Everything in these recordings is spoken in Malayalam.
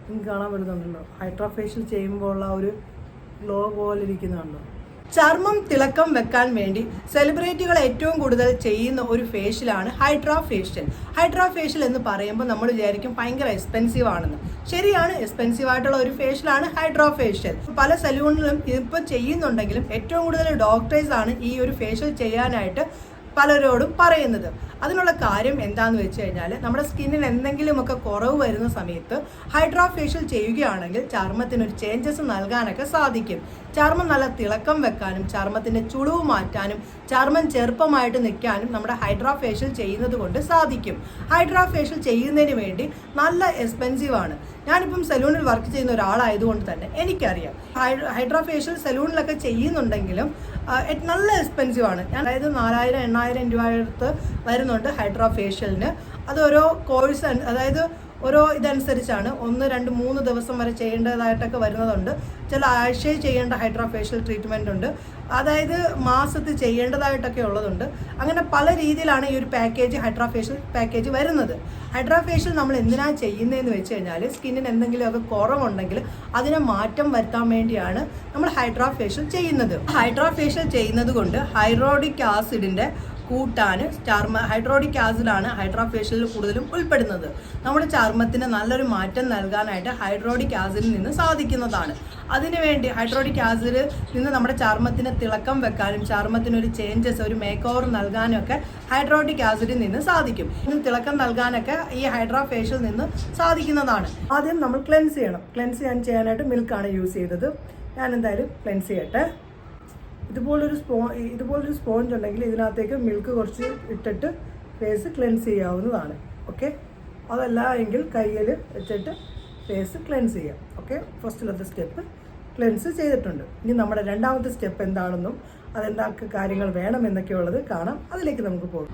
നിങ്ങൾക്ക് കാണാൻ പറ്റുന്നുണ്ടല്ലോ. ഹൈഡ്രാ ഫേഷ്യൽ ചെയ്യുമ്പോഴുള്ള ഒരു ഗ്ലോ പോലെ ഇരിക്കുന്നുണ്ടോ. ചർമ്മം തിളക്കം വെക്കാൻ വേണ്ടി സെലിബ്രിറ്റികൾ ഏറ്റവും കൂടുതൽ ചെയ്യുന്ന ഒരു ഫേഷ്യലാണ് ഹൈഡ്രാ ഫേഷ്യൽ. ഹൈഡ്രാ ഫേഷ്യൽ എന്ന് പറയുമ്പോൾ നമ്മൾ വിചാരിക്കും ഭയങ്കര എക്സ്പെൻസീവ് ആണെന്ന്. ശരിയാണ്, എക്സ്പെൻസീവ് ആയിട്ടുള്ള ഒരു ഫേഷ്യലാണ് ഹൈഡ്രാ ഫേഷ്യൽ. പല സലൂണിലും ഇപ്പോൾ ചെയ്യുന്നുണ്ടെങ്കിലും ഏറ്റവും കൂടുതൽ ഡോക്ടേഴ്സ് ആണ് ഈ ഒരു ഫേഷ്യൽ ചെയ്യാനായിട്ട് പലരോടും പറയുന്നത്. അതിനുള്ള കാര്യം എന്താണെന്ന് വെച്ച് കഴിഞ്ഞാൽ നമ്മുടെ സ്കിന്നിന് എന്തെങ്കിലുമൊക്കെ കുറവ് വരുന്ന സമയത്ത് ഹൈഡ്രാ ഫേഷ്യൽ ചെയ്യുകയാണെങ്കിൽ ചർമ്മത്തിനൊരു ചേഞ്ചസ് നൽകാനൊക്കെ സാധിക്കും. ചർമ്മം നല്ല തിളക്കം വെക്കാനും ചർമ്മത്തിൻ്റെ ചുളിവ് മാറ്റാനും ചർമ്മം ചെറുപ്പമായിട്ട് നിൽക്കാനും നമ്മുടെ ഹൈഡ്രാ ഫേഷ്യൽ ചെയ്യുന്നത് കൊണ്ട് സാധിക്കും. ഹൈഡ്രാ ഫേഷ്യൽ ചെയ്യുന്നതിന് വേണ്ടി നല്ല എക്സ്പെൻസീവ് ആണ്. ഞാനിപ്പം സലൂണിൽ വർക്ക് ചെയ്യുന്ന ഒരാളായതുകൊണ്ട് തന്നെ എനിക്കറിയാം ഹൈഡ്രാ ഫേഷ്യൽ സലൂണിലൊക്കെ ചെയ്യുന്നുണ്ടെങ്കിലും നല്ല എക്സ്പെൻസീവ് ആണ്. ഞാൻ അതായത് 4000-8000 രൂപ അടുത്ത് വരുന്നുണ്ട് ഹൈഡ്രാ ഫേഷ്യലിന്. അത് ഓരോ കോഴ്സ്, അതായത് ഓരോ ഇതനുസരിച്ചാണ്. 1, 2, 3 ദിവസം വരെ ചെയ്യേണ്ടതായിട്ടൊക്കെ വരുന്നതുണ്ട്. ചില ആഴ്ചയിൽ ചെയ്യേണ്ട ഹൈഡ്രാ ഫേഷ്യൽ ട്രീറ്റ്മെൻ്റ് ഉണ്ട്, അതായത് മാസത്തിൽ ചെയ്യേണ്ടതായിട്ടൊക്കെ ഉള്ളതുണ്ട്. അങ്ങനെ പല രീതിയിലാണ് ഈ ഒരു പാക്കേജ്, ഹൈഡ്രാ ഫേഷ്യൽ പാക്കേജ് വരുന്നത്. ഹൈഡ്രാ ഫേഷ്യൽ നമ്മൾ എന്തിനാണ് ചെയ്യുന്നതെന്ന് വെച്ച് കഴിഞ്ഞാൽ സ്കിന്നിന് എന്തെങ്കിലുമൊക്കെ കുറവുണ്ടെങ്കിൽ അതിനെ മാറ്റം വരുത്താൻ വേണ്ടിയാണ് നമ്മൾ ഹൈഡ്രാ ഫേഷ്യൽ ചെയ്യുന്നത്. ഹൈഡ്രാ ഫേഷ്യൽ ചെയ്യുന്നത് കൊണ്ട് ഹൈഡ്രോളിക് ആസിഡിൻ്റെ കൂട്ടാന് ഹൈഡ്രോളിക് ആസിഡാണ് ഹൈഡ്രാ ഫേഷ്യലിൽ കൂടുതലും ഉൾപ്പെടുന്നത്. നമ്മുടെ ചർമ്മത്തിന് നല്ലൊരു മാറ്റം നൽകാനായിട്ട് ഹൈഡ്രോളിക് ആസിഡിൽ നിന്ന് സാധിക്കുന്നതാണ്. അതിനുവേണ്ടി ഹൈഡ്രോളിക് ആസിഡിൽ നിന്ന് നമ്മുടെ ചർമ്മത്തിന് തിളക്കം വെക്കാനും ചർമ്മത്തിനൊരു ചേഞ്ചസ്, ഒരു മേക്ക് ഓവർ നൽകാനും ഒക്കെ ഹൈഡ്രോളിക് ആസിഡിൽ നിന്ന് സാധിക്കും. തിളക്കം നൽകാനൊക്കെ ഈ ഹൈഡ്രാ ഫേഷ്യൽ നിന്ന് സാധിക്കുന്നതാണ്. ആദ്യം നമ്മൾ ക്ലെൻസ് ചെയ്യണം. ക്ലെൻസ് ചെയ്യാനായിട്ട് മിൽക്കാണ് യൂസ് ചെയ്തത്. ഞാൻ എന്തായാലും ക്ലെൻസ് ചെയ്യട്ടെ. ഇതുപോലൊരു സ്പോഞ്ച് ഉണ്ടെങ്കിൽ ഇതിനകത്തേക്ക് മിൽക്ക് കുറച്ച് ഇട്ടിട്ട് ഫേസ് ക്ലെൻസ് ചെയ്യാവുന്നതാണ്. ഓക്കെ, അതല്ല എങ്കിൽ കയ്യിൽ വെച്ചിട്ട് ഫേസ് ക്ലെൻസ് ചെയ്യാം. ഓക്കെ, ഫസ്റ്റിലത്തെ സ്റ്റെപ്പ് ക്ലെൻസ് ചെയ്തിട്ടുണ്ട്. ഇനി നമ്മുടെ രണ്ടാമത്തെ സ്റ്റെപ്പ് എന്താണെന്നും അതെന്തൊക്കെ കാര്യങ്ങൾ വേണമെന്നൊക്കെ ഉള്ളത് കാണാം. അതിലേക്ക് നമുക്ക് പോകും.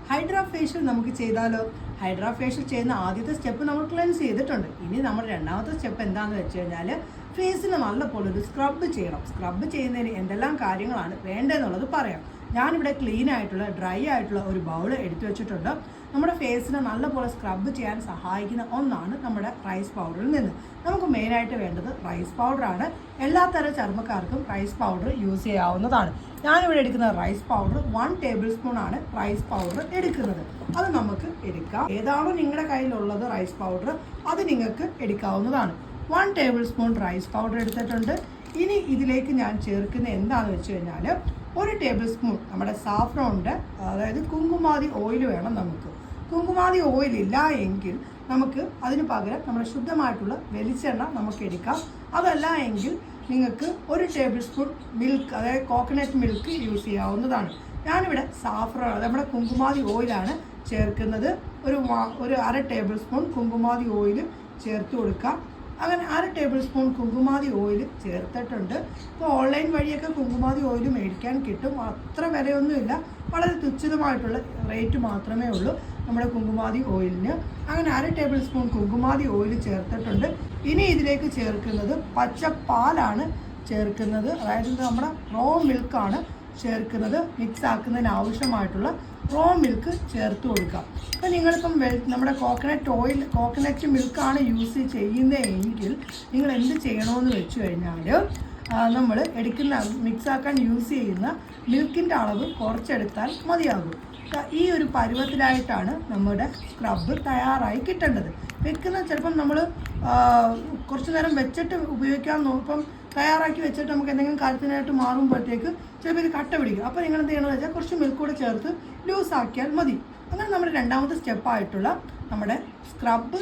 ഹൈഡ്രാ ഫേഷ്യൽ നമുക്ക് ചെയ്താലോ? ഹൈഡ്രാ ഫേഷ്യൽ ചെയ്യുന്ന ആദ്യത്തെ സ്റ്റെപ്പ് നമ്മൾ ക്ലെൻസ് ചെയ്തിട്ടുണ്ട്. ഇനി നമ്മുടെ രണ്ടാമത്തെ സ്റ്റെപ്പ് എന്താണെന്ന് വെച്ച് കഴിഞ്ഞാൽ ഫേസിന് നല്ലപോലെ ഒരു സ്ക്രബ് ചെയ്യണം. സ്ക്രബ് ചെയ്യുന്നതിന് എന്തെല്ലാം കാര്യങ്ങളാണ് വേണ്ടതെന്നുള്ളത് പറയാം. ഞാനിവിടെ ക്ലീൻ ആയിട്ടുള്ള ഡ്രൈ ആയിട്ടുള്ള ഒരു ബൗൾ എടുത്തു വെച്ചിട്ടുണ്ട്. നമ്മുടെ ഫേസിനെ നല്ലപോലെ സ്ക്രബ് ചെയ്യാൻ സഹായിക്കുന്ന ഒന്നാണ് നമ്മുടെ റൈസ് പൗഡറിൽ നിന്ന്. നമുക്ക് മെയിനായിട്ട് വേണ്ടത് റൈസ് പൗഡറാണ്. എല്ലാ തരം ചർമ്മക്കാർക്കും റൈസ് പൗഡർ യൂസ് ചെയ്യാവുന്നതാണ്. ഞാനിവിടെ എടുക്കുന്ന റൈസ് പൗഡർ 1 ടേബിൾ സ്പൂൺ ആണ് റൈസ് പൗഡർ എടുക്കുന്നത്. അത് നമുക്ക് എടുക്കാം. ഏതാണോ നിങ്ങളുടെ കയ്യിലുള്ളത് റൈസ് പൗഡർ അത് നിങ്ങൾക്ക് എടുക്കാവുന്നതാണ്. 1 ടേബിൾ സ്പൂൺ റൈസ് പൗഡർ എടുത്തിട്ടുണ്ട്. ഇനി ഇതിലേക്ക് ഞാൻ ചേർക്കുന്ന എന്താണെന്ന് വെച്ച് കഴിഞ്ഞാൽ 1 ടേബിൾ സ്പൂൺ നമ്മുടെ സാഫ്രോണിൻ്റെ, അതായത് കുങ്കുമാതി ഓയിൽ വേണം നമുക്ക്. കുങ്കുമാതി ഓയിൽ ഇല്ല എങ്കിൽ നമുക്ക് അതിന് പകരം നമ്മുടെ ശുദ്ധമായിട്ടുള്ള വെളിച്ചെണ്ണ നമുക്ക് എടുക്കാം. അതല്ല എങ്കിൽ നിങ്ങൾക്ക് 1 ടേബിൾ സ്പൂൺ മിൽക്ക്, അതായത് കോക്കനട്ട് മിൽക്ക് യൂസ് ചെയ്യാവുന്നതാണ്. ഞാനിവിടെ സാഫ്രോൺ, നമ്മുടെ കുങ്കുമാതി ഓയിലാണ് ചേർക്കുന്നത്. ഒരു 1/2 ടേബിൾ സ്പൂൺ കുങ്കുമാതി ഓയിൽ ചേർത്ത് കൊടുക്കാം. അങ്ങനെ 1/2 ടേബിൾ സ്പൂൺ കുങ്കുമാതി ഓയിൽ ചേർത്തിട്ടുണ്ട്. ഇപ്പോൾ ഓൺലൈൻ വഴിയൊക്കെ കുങ്കുമാതി ഓയിൽ മേടിക്കാൻ കിട്ടും. അത്ര വിലയൊന്നുമില്ല, വളരെ തുച്ഛിതമായിട്ടുള്ള റേറ്റ് മാത്രമേ ഉള്ളൂ നമ്മുടെ കുങ്കുമാതി ഓയിലിന്. അങ്ങനെ 1/2 ടേബിൾ സ്പൂൺ കുങ്കുമാതി ഓയിൽ ചേർത്തിട്ടുണ്ട്. ഇനി ഇതിലേക്ക് ചേർക്കുന്നത് പച്ചപ്പാലാണ് ചേർക്കുന്നത്, അതായത് നമ്മുടെ റോ മിൽക്കാണ് ചേർക്കുന്നത്. മിക്സ് ആക്കുന്നതിന് ആവശ്യമായിട്ടുള്ള റോ മിൽക്ക് ചേർത്ത് കൊടുക്കാം. അപ്പോൾ നിങ്ങളിപ്പം നമ്മുടെ കോക്കനട്ട് മിൽക്കാണ് യൂസ് ചെയ്യുന്നതെങ്കിൽ നിങ്ങൾ എന്ത് ചെയ്യണമെന്ന് വെച്ച് കഴിഞ്ഞാൽ നമ്മൾ എടുക്കുന്ന മിക്സാക്കാൻ യൂസ് ചെയ്യുന്ന മിൽക്കിൻ്റെ അളവ് കുറച്ചെടുത്താൽ മതിയാകും. ഈ ഒരു പരുവത്തിലായിട്ടാണ് നമ്മുടെ സ്ക്രബ് തയ്യാറായി കിട്ടേണ്ടത്. വെക്കുന്ന ചിലപ്പം നമ്മൾ കുറച്ച് നേരം വെച്ചിട്ട് ഉപയോഗിക്കാൻ നോക്കുമ്പം തയ്യാറാക്കി വെച്ചിട്ട് നമുക്ക് എന്തെങ്കിലും കാര്യത്തിനായിട്ട് മാറുമ്പോഴത്തേക്ക് ചിലപ്പോൾ ഇത് കട്ട പിടിക്കും. അപ്പോൾ നിങ്ങൾ എന്ത് ചെയ്യണമെന്ന് വെച്ചാൽ കുറച്ച് മിൽക്ക് കൂടെ ചേർത്ത് ലൂസാക്കിയാൽ മതി. അങ്ങനെ നമ്മുടെ രണ്ടാമത്തെ സ്റ്റെപ്പായിട്ടുള്ള നമ്മുടെ സ്ക്രബ്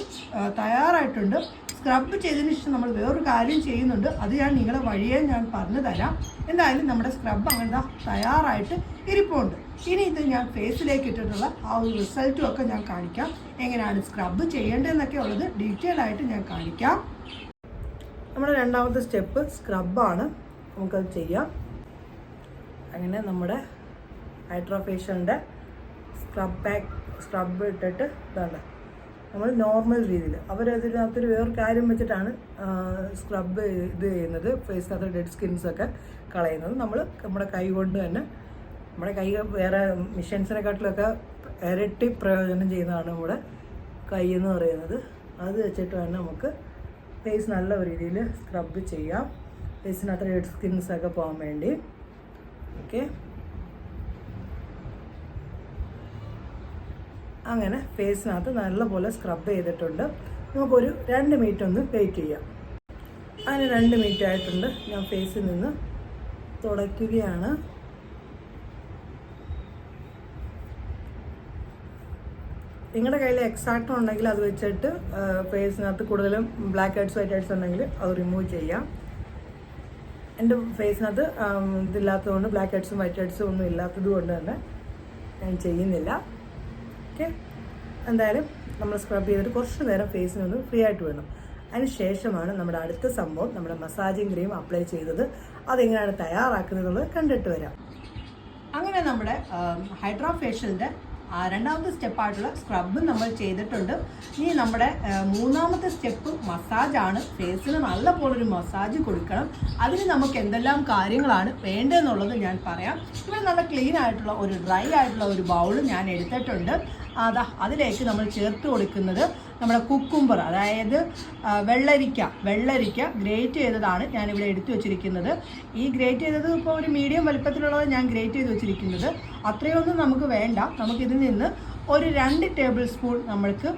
തയ്യാറായിട്ടുണ്ട്. സ്ക്രബ് ചെയ്തതിന് ശേഷം നമ്മൾ വേറൊരു കാര്യം ചെയ്യുന്നുണ്ട്. അത് ഞാൻ നിങ്ങളെ വഴിയെ ഞാൻ പറഞ്ഞു തരാം. എന്തായാലും നമ്മുടെ സ്ക്രബ് അങ്ങനെ തയ്യാറായിട്ട് ഇരിപ്പുണ്ട്. ഇനി ഇത് ഞാൻ ഫേസിലേക്ക് ഇട്ടിട്ടുള്ള ആ ഒരു റിസൾട്ടും ഒക്കെ ഞാൻ കാണിക്കാം. എങ്ങനെയാണ് സ്ക്രബ് ചെയ്യേണ്ടതെന്നൊക്കെ ഉള്ളത് ഡീറ്റെയിൽ ആയിട്ട് ഞാൻ കാണിക്കാം. നമ്മുടെ രണ്ടാമത്തെ സ്റ്റെപ്പ് സ്ക്രബാണ്. നമുക്കത് ചെയ്യാം. അങ്ങനെ നമ്മുടെ ഹൈഡ്രാ ഫേഷ്യലിൻ്റെ സ്ക്രബ് ഇട്ടിട്ട് ഇതാണ് നമ്മൾ നോർമൽ രീതിയിൽ. അവരതിനകത്തൊരു വേറൊരു കാര്യം വെച്ചിട്ടാണ് സ്ക്രബ് ഇത് ചെയ്യുന്നത്, ഫേസിനകത്ത് ഡെഡ് സ്കിൻസൊക്കെ കളയുന്നത്. നമ്മുടെ കൈ കൊണ്ട് തന്നെ, നമ്മുടെ കൈ വേറെ മെഷീൻസിനെക്കാട്ടിലൊക്കെ ഇരട്ടി പ്രയോജനം ചെയ്യുന്നതാണ് നമ്മുടെ കൈ എന്ന് പറയുന്നത്. അത് വെച്ചിട്ട് തന്നെ നമുക്ക് ഫേസ് നല്ല രീതിയിൽ സ്ക്രബ് ചെയ്യാം. ഫേസിനകത്ത് ഡെഡ് സ്കിൻസൊക്കെ പോകാൻ വേണ്ടി. ഓക്കെ, അങ്ങനെ ഫേസിനകത്ത് നല്ലപോലെ സ്ക്രബ് ചെയ്തിട്ടുണ്ട്. നമുക്കൊരു 2 മിനിറ്റ് ഒന്ന് വെയിറ്റ് ചെയ്യാം. അങ്ങനെ 2 മിനിറ്റ് ആയിട്ടുണ്ട്. ഞാൻ ഫേസിൽ നിന്ന് തുടയ്ക്കുകയാണ്. നിങ്ങളുടെ കയ്യിൽ എക്സാക്ട് ഉണ്ടെങ്കിൽ അത് വെച്ചിട്ട് ഫേസിനകത്ത് കൂടുതലും ബ്ലാക്ക് ഹെഡ്സ് വൈറ്റ് ഹെഡ്സ് ഉണ്ടെങ്കിൽ അത് റിമൂവ് ചെയ്യാം. എൻ്റെ ഫേസിനകത്ത് ഇതില്ലാത്തതുകൊണ്ട് ബ്ലാക്ക് ഹെഡ്സും വൈറ്റ് ഹെഡ്സും ഒന്നും ഇല്ലാത്തത് കൊണ്ട് തന്നെ ഞാൻ ചെയ്യുന്നില്ല. ഓക്കെ, എന്തായാലും നമ്മൾ സ്ക്രബ് ചെയ്തിട്ട് കുറച്ച് നേരം ഫേസിനൊന്ന് ഫ്രീ ആയിട്ട് വേണം. അതിന് ശേഷമാണ് നമ്മുടെ അടുത്ത സംഭവം, നമ്മുടെ മസാജിങ് ക്രീം അപ്ലൈ ചെയ്തത്. അതെങ്ങനെയാണ് തയ്യാറാക്കുന്നത് കണ്ടിട്ട് വരാം. അങ്ങനെ നമ്മുടെ ഹൈഡ്രാ ഫേഷ്യലിൻ്റെ രണ്ടാമത്തെ സ്റ്റെപ്പായിട്ടുള്ള സ്ക്രബ് നമ്മൾ ചെയ്തിട്ടുണ്ട്. ഇനി നമ്മുടെ മൂന്നാമത്തെ സ്റ്റെപ്പ് മസാജാണ്. ഫേസിന് നല്ല പോലൊരു മസാജ് കൊടുക്കണം. അതിന് നമുക്ക് എന്തെല്ലാം കാര്യങ്ങളാണ് വേണ്ടതെന്നുള്ളത് ഞാൻ പറയാം. ഇവിടെ നല്ല ക്ലീൻ ആയിട്ടുള്ള ഒരു ഡ്രൈ ആയിട്ടുള്ള ഒരു ബൗൾ ഞാൻ എടുത്തിട്ടുണ്ട്. അതിലേക്ക് നമ്മൾ ചേർത്ത് കൊടുക്കുന്നത് നമ്മുടെ കുക്കുംബർ, അതായത് വെള്ളരിക്ക ഗ്രേറ്റ് ചെയ്തതാണ് ഞാനിവിടെ എടുത്തു വെച്ചിരിക്കുന്നത്. ഈ ഗ്രേറ്റ് ചെയ്തത് ഇപ്പോൾ ഒരു മീഡിയം വലുപ്പത്തിലുള്ളത് ഞാൻ ഗ്രേറ്റ് ചെയ്ത് വെച്ചിരിക്കുന്നത്. അത്രയൊന്നും നമുക്ക് വേണ്ട. നമുക്കിതിൽ നിന്ന് ഒരു 2 ടേബിൾ സ്പൂൺ നമ്മൾക്ക്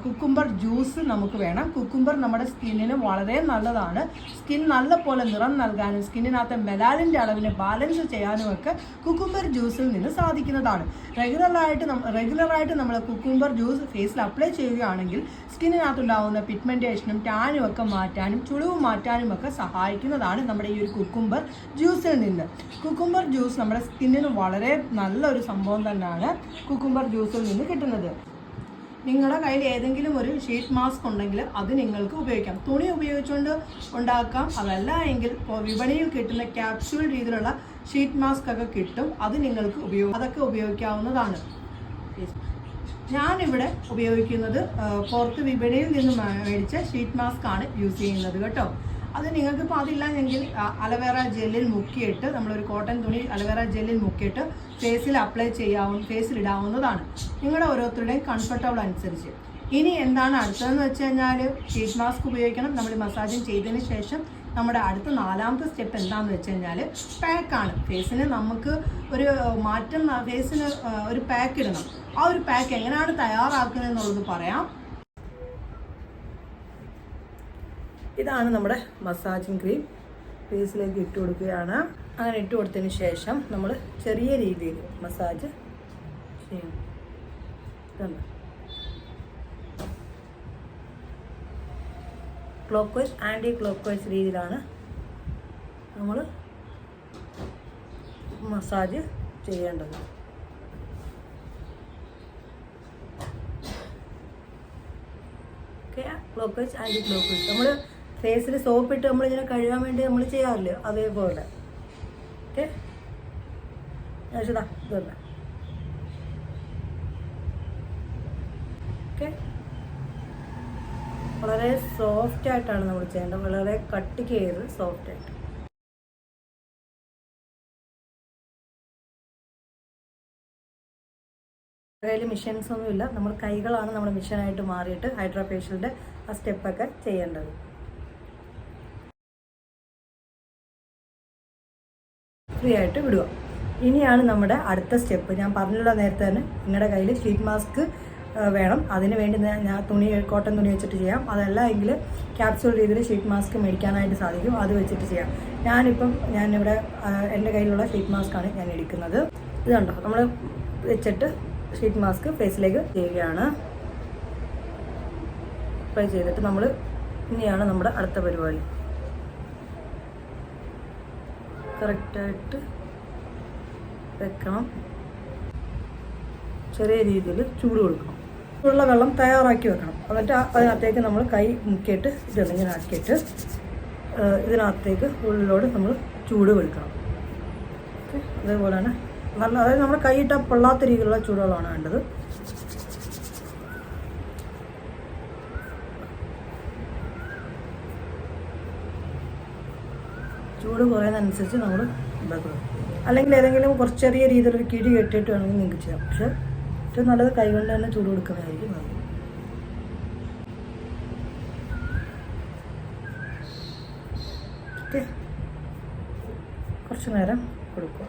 കുക്കുംബർ ജ്യൂസ് നമുക്ക് വേണം. കുക്കുംബർ നമ്മുടെ സ്കിന്നിന് വളരെ നല്ലതാണ്. സ്കിൻ നല്ല പോലെ നിറം നൽകാനും സ്കിന്നിനകത്ത് മെലാനിൻ്റെ അളവിനെ ബാലൻസ് ചെയ്യാനും ഒക്കെ കുക്കുംബർ ജ്യൂസിൽ നിന്ന് സാധിക്കുന്നതാണ്. റെഗുലറായിട്ട് നമ്മൾ കുക്കുംബർ ജ്യൂസ് ഫേസിൽ അപ്ലൈ ചെയ്യുകയാണെങ്കിൽ സ്കിന്നിനകത്തുണ്ടാകുന്ന പിഗ്മെൻറ്റേഷനും ടാനും ഒക്കെ മാറ്റാനും ചുളിവ് മാറ്റാനും ഒക്കെ സഹായിക്കുന്നതാണ് നമ്മുടെ ഈ ഒരു കുക്കുംബർ ജ്യൂസിൽ നിന്ന്. കുക്കുംബർ ജ്യൂസ് നമ്മുടെ സ്കിന്നിന് വളരെ നല്ലൊരു സംഭവം തന്നെയാണ് കുക്കുംബർ ജ്യൂസിൽ നിന്ന് കിട്ടുന്നത്. നിങ്ങളുടെ കയ്യിൽ ഏതെങ്കിലും ഒരു ഷീറ്റ് മാസ്ക് ഉണ്ടെങ്കിൽ അത് നിങ്ങൾക്ക് ഉപയോഗിക്കാം. തുണി ഉപയോഗിച്ചുകൊണ്ട് ഉണ്ടാക്കാം. അതല്ല എങ്കിൽ വിപണിയിൽ കിട്ടുന്ന ക്യാപ്സ്യൂൾ രീതിയിലുള്ള ഷീറ്റ് മാസ്ക് ഒക്കെ കിട്ടും. അത് നിങ്ങൾക്ക് അതൊക്കെ ഉപയോഗിക്കാവുന്നതാണ്. ഞാനിവിടെ ഉപയോഗിക്കുന്നത് പുറത്ത് വിപണിയിൽ നിന്ന് മേടിച്ച ഷീറ്റ് മാസ്ക് ആണ് യൂസ് ചെയ്യുന്നത് കേട്ടോ. അത് നിങ്ങൾക്കിപ്പോൾ അതില്ല എങ്കിൽ അലവേറ ജെല്ലിൽ മുക്കിയിട്ട്, നമ്മളൊരു കോട്ടൺ തുണി അലവേറ ജെല്ലിൽ മുക്കിയിട്ട് ഫേസിലിടാവുന്നതാണ്. നിങ്ങളുടെ ഓരോരുത്തരുടെയും കംഫർട്ടബിൾ അനുസരിച്ച്. ഇനി എന്താണ് അടുത്തതെന്ന് വെച്ച് കഴിഞ്ഞാൽ ഷീറ്റ് മാസ്ക് ഉപയോഗിക്കണം. നമ്മൾ മസാജിങ് ചെയ്തതിന് ശേഷം നമ്മുടെ അടുത്ത 4ാമത്തെ സ്റ്റെപ്പ് എന്താണെന്ന് വെച്ച് കഴിഞ്ഞാൽ പാക്കാണ്. ഫേസിന് നമുക്ക് ഒരു മാറ്റം, ഫേസിന് ഒരു പാക്ക് ഇടണം. ആ ഒരു പാക്ക് എങ്ങനെയാണ് തയ്യാറാക്കുന്നത് എന്നുള്ളത് പറയാം. ഇതാണ് നമ്മുടെ മസാജിങ് ക്രീം. ഫേസിലേക്ക് ഇട്ട് കൊടുക്കുകയാണ്. അങ്ങനെ ഇട്ട് കൊടുത്തതിന് ശേഷം നമ്മൾ ചെറിയ രീതിയിൽ മസാജ് ചെയ്യണം. Clockwise anticlockwise രീതിയിലാണ് നമ്മൾ മസാജ് ചെയ്യേണ്ടത്. Okay, clockwise anticlockwise. നമ്മൾ ഫേസിൽ സോപ്പിട്ട് നമ്മളിങ്ങനെ കഴുകാൻ വേണ്ടി നമ്മൾ ചെയ്യാറില്ല, അതേപോലെ. ഓക്കെ, ഇതല്ല. ഓക്കെ, വളരെ സോഫ്റ്റ് ആയിട്ടാണ് നമ്മൾ ചെയ്യേണ്ടത്. വളരെ കട്ടിക്ക് ചെയ്ത് സോഫ്റ്റ് ആയിട്ട്. കയ്യിൽ മിഷൻസ് ഒന്നുമില്ല. നമ്മൾ കൈകളാണ് നമ്മൾ മിഷനായിട്ട് മാറിയിട്ട് ഹൈഡ്രാ ഫേഷ്യലിൻ്റെ ആ സ്റ്റെപ്പൊക്കെ ചെയ്യേണ്ടത്. ഫ്രീ ആയിട്ട് വിടുക. ഇനിയാണ് നമ്മുടെ അടുത്ത സ്റ്റെപ്പ്. ഞാൻ പറഞ്ഞല്ലോ നേരത്തെ തന്നെ, നിങ്ങളുടെ കയ്യിൽ ഷീറ്റ് മാസ്ക് വേണം. അതിന് വേണ്ടി ഞാൻ കോട്ടൺ തുണി വെച്ചിട്ട് ചെയ്യാം. അതല്ല എങ്കിൽ ക്യാപ്സ്യൂൾ രീതിയിൽ ഷീറ്റ് മാസ്ക് മേടിക്കാനായിട്ട് സാധിക്കും. അത് വെച്ചിട്ട് ചെയ്യാം. ഞാനിവിടെ എൻ്റെ കയ്യിലുള്ള ഷീറ്റ് മാസ്കാണ് ഞാൻ എടുക്കുന്നത്. ഇത് കണ്ടോ, നമ്മൾ വെച്ചിട്ട് ഷീറ്റ് മാസ്ക് ഫേസിലേക്ക് ചെയ്യുകയാണ്. അപ്ലൈ ചെയ്തിട്ട് ഇനിയാണ് നമ്മുടെ അടുത്ത പരിപാടി. കറക്റ്റായിട്ട് വെക്കണം. ചെറിയ രീതിയിൽ ചൂട് കൊടുക്കണം. ഉള്ള വെള്ളം തയ്യാറാക്കി വെക്കണം. എന്നിട്ട് അതിനകത്തേക്ക് നമ്മൾ കൈ മുക്കിയിട്ട് ഇങ്ങനെ ആക്കിയിട്ട് ഇതിനകത്തേക്ക് ഉള്ളിലോട് നമ്മൾ ചൂട് കൊടുക്കണം. ഓക്കെ, അതേപോലെയാണ് നല്ല, അതായത് നമ്മുടെ കൈയിട്ടാൽ പൊള്ളാത്ത രീതിയിലുള്ള ചൂടുകളാണ് വേണ്ടത്. ചൂട് കുറയുന്നതനുസരിച്ച് നമ്മൾ ഉണ്ടാക്കണം. അല്ലെങ്കിൽ ഏതെങ്കിലും കുറച്ച് ചെറിയ രീതിയിലൊരു കിഴി കെട്ടിയിട്ട് വേണമെങ്കിൽ നിങ്ങൾക്ക് ചെയ്യാം. പക്ഷേ ഏറ്റവും നല്ലത് കൈകൊണ്ട് തന്നെ ചൂട് കൊടുക്കുന്നതായിരിക്കും നല്ലത്. ഓക്കെ, കുറച്ച് നേരം കൊടുക്കുക.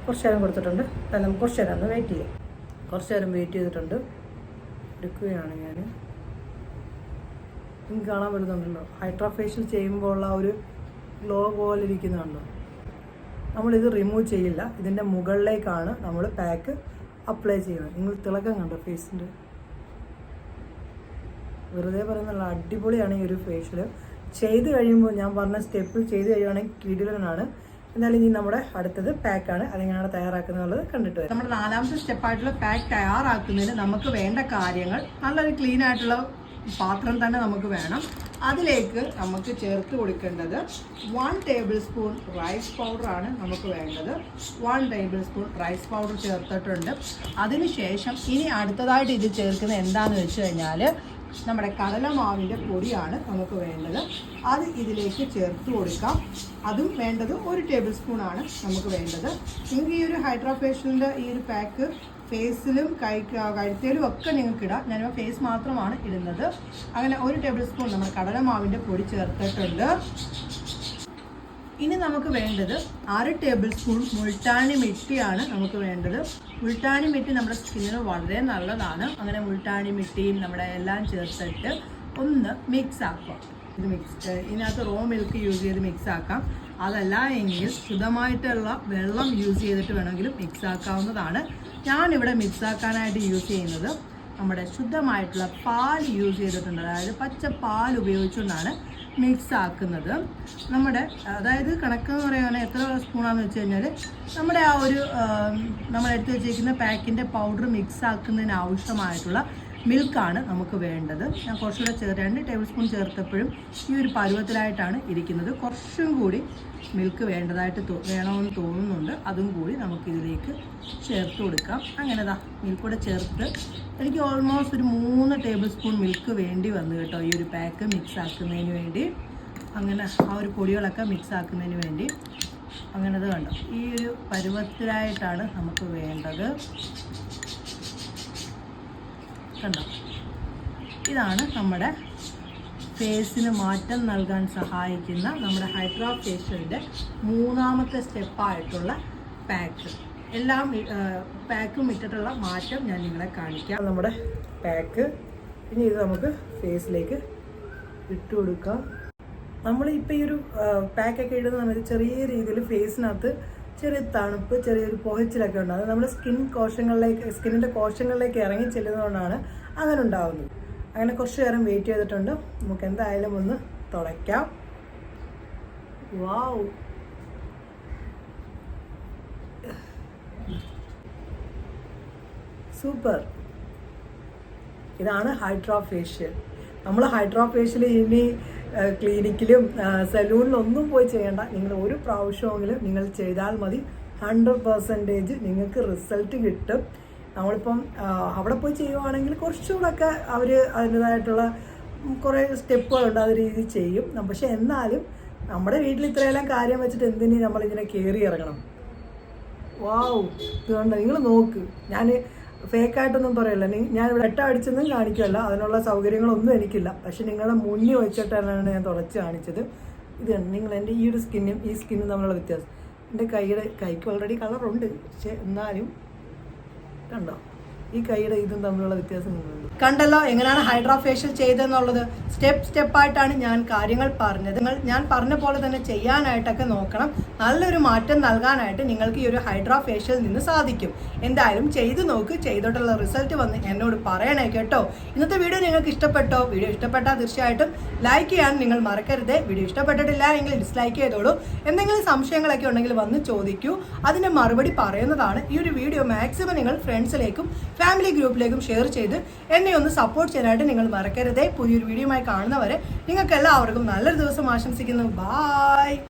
കുറച്ച് നേരം കൊടുത്തിട്ടുണ്ട്. നമുക്ക് കുറച്ച് നേരം ഒന്ന് വെയിറ്റ് ചെയ്യാം. കുറച്ച് നേരം വെയിറ്റ് ചെയ്തിട്ടുണ്ട്. എടുക്കുകയാണ് ഞാൻ. നിങ്ങൾക്ക് കാണാൻ പറ്റുന്നുണ്ടല്ലോ, ഹൈഡ്രാ ഫേഷ്യൽ ചെയ്യുമ്പോൾ ഉള്ള ഒരു ഗ്ലോ പോലെ ഇരിക്കുന്നുണ്ടോ. നമ്മളിത് റിമൂവ് ചെയ്യില്ല, ഇതിൻ്റെ മുകളിലേക്കാണ് നമ്മൾ പാക്ക് അപ്ലൈ ചെയ്യുന്നത്. നിങ്ങൾ തിളക്കം കണ്ടോ ഫേസിൻ്റെ? വെറുതെ പറയുന്നുള്ള അടിപൊളിയാണ് ഈ ഒരു ഫേഷ്യൽ. ചെയ്ത് കഴിയുമ്പോൾ ഞാൻ പറഞ്ഞ സ്റ്റെപ്പിൽ ചെയ്ത് കഴിയുകയാണെങ്കിൽ കിടിലനാണ്. എന്നാലും ഇനി നമ്മുടെ അടുത്തത് പാക്കാണ്. അതെങ്ങനെയാണ് തയ്യാറാക്കുന്നത് കണ്ടിട്ട് വരാം. നമ്മുടെ 4ാമത്തെ സ്റ്റെപ്പായിട്ടുള്ള പാക്ക് തയ്യാറാക്കുന്നതിന് നമുക്ക് വേണ്ട കാര്യങ്ങൾ, നല്ലൊരു ക്ലീൻ ആയിട്ടുള്ള പാത്രം തന്നെ നമുക്ക് വേണം. അതിലേക്ക് നമുക്ക് ചേർത്ത് കൊടുക്കേണ്ടത് 1 ടേബിൾ സ്പൂൺ റൈസ് പൗഡറാണ് നമുക്ക് വേണ്ടത്. 1 ടേബിൾ സ്പൂൺ റൈസ് പൗഡർ ചേർത്തിട്ടുണ്ട്. അതിനുശേഷം ഇനി അടുത്തതായിട്ട് ഇത് ചേർക്കുന്നത് എന്താണെന്ന് വെച്ച് കഴിഞ്ഞാൽ നമ്മുടെ കടലമാവിൻ്റെ പൊടിയാണ് നമുക്ക് വേണ്ടത്. അത് ഇതിലേക്ക് ചേർത്ത് കൊടുക്കാം. അതും വേണ്ടത് 1 ടേബിൾ സ്പൂണാണ് നമുക്ക് വേണ്ടത്. നിങ്ങൾക്ക് ഈ ഒരു ഹൈഡ്രാ ഫേഷ്യലിൻ്റെ ഈ ഒരു പാക്ക് ഫേസിലും കഴുത്തേലും ഒക്കെ നിങ്ങൾക്ക് ഇടാം. ഞാനിപ്പോൾ ഫേസ് മാത്രമാണ് ഇടുന്നത്. അങ്ങനെ 1 ടേബിൾ സ്പൂൺ നമ്മൾ കടലമാവിൻ്റെ പൊടി ചേർത്തിട്ടുണ്ട്. ഇനി നമുക്ക് വേണ്ടത് 1/2 ടേബിൾ സ്പൂൺ മുൾട്ടാനി മിട്ടിയാണ് നമുക്ക് വേണ്ടത്. മുൾട്ടാനി മിട്ടി നമ്മുടെ സ്കിന്നിന് വളരെ നല്ലതാണ്. അങ്ങനെ മുൾട്ടാനി മിട്ടിയും നമ്മുടെ എല്ലാം ചേർത്തിട്ട് ഒന്ന് മിക്സ് ആക്കുക. ഇത് ഇതിനകത്ത് റോ മിൽക്ക് യൂസ് ചെയ്ത് മിക്സ് ആക്കാം. അതല്ല എങ്കിൽ ശുദ്ധമായിട്ടുള്ള വെള്ളം യൂസ് ചെയ്തിട്ട് വേണമെങ്കിലും മിക്സ് ആക്കാവുന്നതാണ്. ഞാനിവിടെ മിക്സ് ആക്കാനായിട്ട് യൂസ് ചെയ്യുന്നത് നമ്മുടെ ശുദ്ധമായിട്ടുള്ള പാൽ യൂസ് ചെയ്തിട്ടുണ്ട്. അതായത് പച്ച പാൽ ഉപയോഗിച്ചുകൊണ്ടാണ് മിക്സ് ആക്കുന്നത്. നമ്മുടെ അതായത് കണക്കെന്ന് പറയുകയാണെങ്കിൽ എത്ര സ്പൂണാന്ന് വെച്ച് കഴിഞ്ഞാൽ നമ്മുടെ ആ ഒരു നമ്മളെടുത്ത് വെച്ചിരിക്കുന്ന പാക്കിൻ്റെ പൗഡർ മിക്സ് ആക്കുന്നതിന് ആവശ്യമായിട്ടുള്ള മിൽക്കാണ് നമുക്ക് വേണ്ടത്. ഞാൻ കുറച്ചുകൂടെ 2 ടേബിൾ സ്പൂൺ ചേർത്തപ്പോഴും ഈ ഒരു പരുവത്തിലായിട്ടാണ് ഇരിക്കുന്നത്. കുറച്ചും കൂടി മിൽക്ക് വേണമെന്ന് തോന്നുന്നുണ്ട്. അതും കൂടി നമുക്കിതിലേക്ക് ചേർത്ത് കൊടുക്കാം. അങ്ങനെ മിൽക്ക് കൂടെ ചേർത്ത് എനിക്ക് ഓൾമോസ്റ്റ് ഒരു 3 ടേബിൾ സ്പൂൺ മിൽക്ക് വേണ്ടി വന്നു കേട്ടോ, ഈ ഒരു പാക്ക് മിക്സ് ആക്കുന്നതിന് വേണ്ടി. അങ്ങനെ ആ ഒരു പൊടികളൊക്കെ മിക്സ് ആക്കുന്നതിന് വേണ്ടി. അങ്ങനെ അത് കണ്ടോ, ഈ ഒരു പരുവത്തിലായിട്ടാണ് നമുക്ക് വേണ്ടത്. കണ്ടോ, ഇതാണ് നമ്മുടെ ഫേസിന് മാറ്റം നൽകാൻ സഹായിക്കുന്ന നമ്മുടെ ഹൈഡ്രാ ഫേഷ്യലിൻ്റെ 3ാമത്തെ സ്റ്റെപ്പായിട്ടുള്ള പാക്ക്. എല്ലാം പാക്കും ഇട്ടിട്ടുള്ള മാറ്റം ഞാൻ നിങ്ങളെ കാണിക്കാം. നമ്മുടെ പാക്ക് ഇനി ഇത് നമുക്ക് ഫേസിലേക്ക് ഇട്ട് കൊടുക്കാം. നമ്മളിപ്പോൾ ഈ ഒരു പാക്കൊക്കെ ഇടുന്ന സമയത്ത് ചെറിയ രീതിയിൽ ഫേസിനകത്ത് ചെറിയ തണുപ്പ്, ചെറിയൊരു പുകച്ചിലൊക്കെ ഉണ്ട്. അത് നമ്മുടെ സ്കിന്നിൻ്റെ കോശങ്ങളിലേക്ക് ഇറങ്ങി ചെല്ലുന്നതുകൊണ്ടാണ് അങ്ങനെ ഉണ്ടാകുന്നത്. അങ്ങനെ കുറച്ച് നേരം വെയിറ്റ് ചെയ്തിട്ടുണ്ട്. നമുക്ക് എന്തായാലും ഒന്ന് തുടയ്ക്കാം. വാവ്, സൂപ്പർ. ഇതാണ് ഹൈഡ്രാ ഫേഷ്യൽ. നമ്മൾ ഹൈഡ്രാ ഫേഷ്യൽ ഇനി ക്ലിനിക്കിലും സലൂണിലൊന്നും പോയി ചെയ്യേണ്ട. നിങ്ങൾ ഒരു പ്രാവശ്യമെങ്കിലും നിങ്ങൾ ചെയ്താൽ മതി. 100% നിങ്ങൾക്ക് റിസൾട്ട് കിട്ടും. നമ്മളിപ്പം അവിടെ പോയി ചെയ്യുവാണെങ്കിൽ കുറച്ചുകൂടെയൊക്കെ അവർ അതിൻ്റേതായിട്ടുള്ള കുറേ സ്റ്റെപ്പുകളുണ്ട്, അത് രീതിയിൽ ചെയ്യും. പക്ഷെ എന്നാലും നമ്മുടെ വീട്ടിൽ ഇത്രയെല്ലാം കാര്യം വെച്ചിട്ട് എന്തിനു നമ്മളിങ്ങനെ കയറി ഇറങ്ങണം. വാവ്, ഇതുകൊണ്ട് നിങ്ങൾ നോക്ക്. ഞാൻ ഫേക്കായിട്ടൊന്നും പറയല്ല. ഞാൻ ഇവിടെ അടിച്ചൊന്നും കാണിക്കുമല്ല, അതിനുള്ള സൗകര്യങ്ങളൊന്നും എനിക്കില്ല. പക്ഷെ നിങ്ങളുടെ മുന്നിൽ വെച്ചിട്ടാണ് ഞാൻ തുടച്ച് കാണിച്ചത്. ഇത് നിങ്ങൾ എൻ്റെ ഈ ഒരു സ്കിന്നും ഈ സ്കിന്നും തമ്മിലുള്ള വ്യത്യാസം. എൻ്റെ കൈക്ക് ഓൾറെഡി കളറുണ്ട്, പക്ഷെ എന്നാലും കണ്ടോ, ഈ കൈയുടെ ഇതും തമ്മിലുള്ള വ്യത്യാസം കണ്ടല്ലോ. എങ്ങനെയാണ് ഹൈഡ്രാ ഫേഷ്യൽ ചെയ്തതെന്നുള്ളത് സ്റ്റെപ്പായിട്ടാണ് ഞാൻ കാര്യങ്ങൾ പറഞ്ഞത്. ഞാൻ പറഞ്ഞ പോലെ തന്നെ ചെയ്യാനായിട്ടൊക്കെ നോക്കണം. നല്ലൊരു മാറ്റം നൽകാനായിട്ട് നിങ്ങൾക്ക് ഈ ഒരു ഹൈഡ്രാ ഫേഷ്യൽ നിന്ന് സാധിക്കും. എന്തായാലും ചെയ്ത് നോക്ക്. ചെയ്തിട്ടുള്ള റിസൾട്ട് വന്ന് എന്നോട് പറയണേ കേട്ടോ. ഇന്നത്തെ വീഡിയോ നിങ്ങൾക്ക് ഇഷ്ടപ്പെട്ടോ? വീഡിയോ ഇഷ്ടപ്പെട്ടാൽ തീർച്ചയായിട്ടും ലൈക്ക് ചെയ്യാൻ നിങ്ങൾ മറക്കരുത്. വീഡിയോ ഇഷ്ടപ്പെട്ടിട്ടില്ല എങ്കിൽ ഡിസ്ലൈക്ക് ചെയ്തോളൂ. എന്തെങ്കിലും സംശയങ്ങളൊക്കെ ഉണ്ടെങ്കിൽ വന്ന് ചോദിക്കൂ, അതിൻ്റെ മറുപടി പറയുന്നതാണ്. ഈ ഒരു വീഡിയോ മാക്സിമം നിങ്ങൾ ഫ്രണ്ട്സിലേക്കും ഫാമിലി ഗ്രൂപ്പിലേക്കും ഷെയർ ചെയ്ത് എന്നെ ഒന്ന് സപ്പോർട്ട് ചെയ്യാനായിട്ട് നിങ്ങൾ മറക്കരുതേ. പുതിയൊരു വീഡിയോയുമായി കാണുന്നവരെ നിങ്ങൾക്ക് എല്ലാവർക്കും നല്ലൊരു ദിവസം ആശംസിക്കുന്നു. ബൈ.